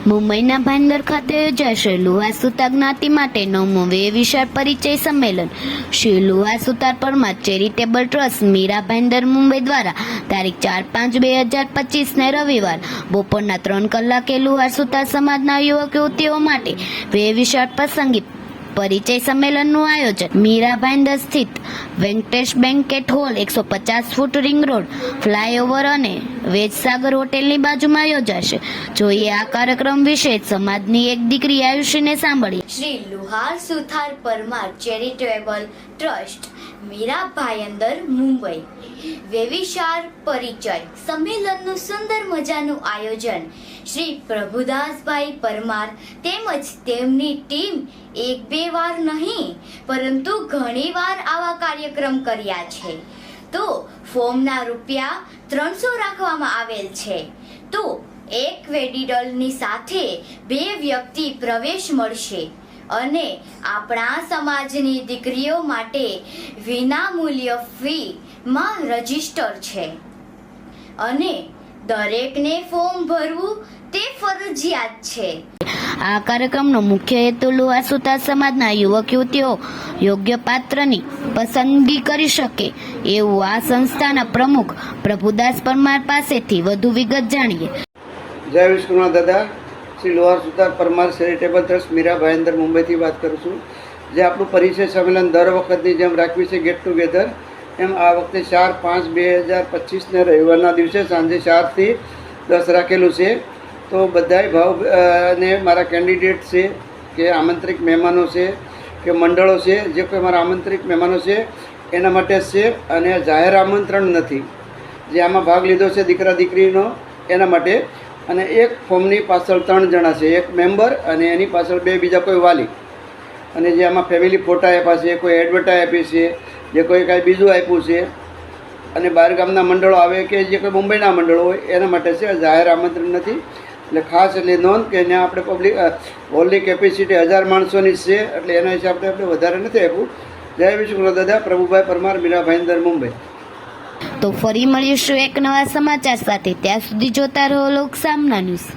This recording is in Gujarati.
મુંબઈના ભાઈંદર ખાતે યોજાશે લુહાર સુતાર જ્ઞાતિ માટે 9મું વ્યય વિશાળ પરિચય સંમેલન. શ્રી લુહાર સુતાર પરમાર ચેરિટેબલ ટ્રસ્ટ મીરા ભાઈંદર મુંબઈ દ્વારા તારીખ 4/5/2025 રવિવાર બપોરના 3 કલાકે લુહાર સુતાર સમાજના યુવક યુવતીઓ માટે વ્યય વિશાળ પ્રસંગી પરિચય સંમેલનનું આયોજન મીરા ભાઈંદર સ્થિત Venkatesh banquet hall 150 feet ring road flyover અને વેજસાગર હોટેલની બાજુમાં યોજાશે. જોઈએ આ કાર્યક્રમ વિશે સમાજની એક દીકરી આયુષીને સાંભળીએ. શ્રી લુહાર સુથાર પરમાર ચેરિટેબલ ટ્રસ્ટ મીરા ભાઈંદર મુંબઈ વેવિશાળ પરિચય સંમેલનનું સુંદર મજાનું આયોજન શ્રી પ્રભુદાસભાઈ પરમાર તેમજ તેમની ટીમ એક બે વાર નહીં પરંતુ ઘણી વાર આવા કાર્યક્રમ કર્યા છે. તો ફોર્મના રૂપિયા 300 રાખવામાં આવેલ છે. તો એક વેડિડલની સાથે 2 વ્યક્તિ પ્રવેશ મળશે અને આપણા સમાજની દીકરીઓ માટે વિનામૂલ્ય ફી માં રજીસ્ટર છે અને દરેકને ફોર્મ ભરવું તે ફરજિયાત છે. આ કાર્યક્રમનો મુખ્ય હેતુ લુહાર સુતાર સમાજના યુવક યુવતીઓ યોગ્ય પાત્રની પસંદગી કરી શકે એવું આ સંસ્થાના પ્રમુખ પ્રભુદાસ પરમાર પાસેથી વધુ વિગત જાણીએ. જય વિષ્ણુના દાદા. શ્રી લુહાર સુતાર પરમાર ચેરિટેબલ ટ્રસ્ટ મીરા ભાઈંદર મુંબઈથી વાત કરું છું. જે આપણું પરિચય સંમેલન દર વખતની જેમ રાખવી છે ગેટ ટુગેધર, એમ આ વખતે 4/5/2025 રવિવારના દિવસે સાંજે 4 થી 10 રાખેલું છે. તો બધાય ભાવ અને મારા કેન્ડિડેટ છે કે આમંત્રિત મહેમાનો છે કે મંડળો છે, જે કોઈ મારા આમંત્રિત મહેમાનો છે એના માટે છે અને જાહેર આમંત્રણ નથી. જે આમાં ભાગ લીધો છે દીકરા દીકરીનો એના માટે. અને એક ફોર્મની પાછળ 3 જણા છે, એક મેમ્બર અને એની પાછળ 2 બીજા કોઈ વાલી. અને જે આમાં ફેમિલી ફોટા આપ્યા છે, કોઈ એડવર્ટાઈ આપી છે, જે કોઈ કાંઈ બીજું આપ્યું છે અને બહારગામના મંડળો આવે કે જે કોઈ મુંબઈના મંડળો હોય એના માટે છે. જાહેર આમંત્રણ નથી. એટલે ખાસ એટલે નોંધ કે ત્યાં આપણે પબ્લિક હોલની કેપેસિટી 1000 માણસોની છે, એટલે એના હિસાબે આપણે વધારે નથી આપ્યું. જય વિષ્ણુ દાદા. પ્રભુભાઈ પરમાર, મીરા ભાઈંદર, મુંબઈ. તો ફરી મળીશું એક નવા સમાચાર સાથે. ત્યાં સુધી જોતા રહો લોક સામના ન્યૂઝ.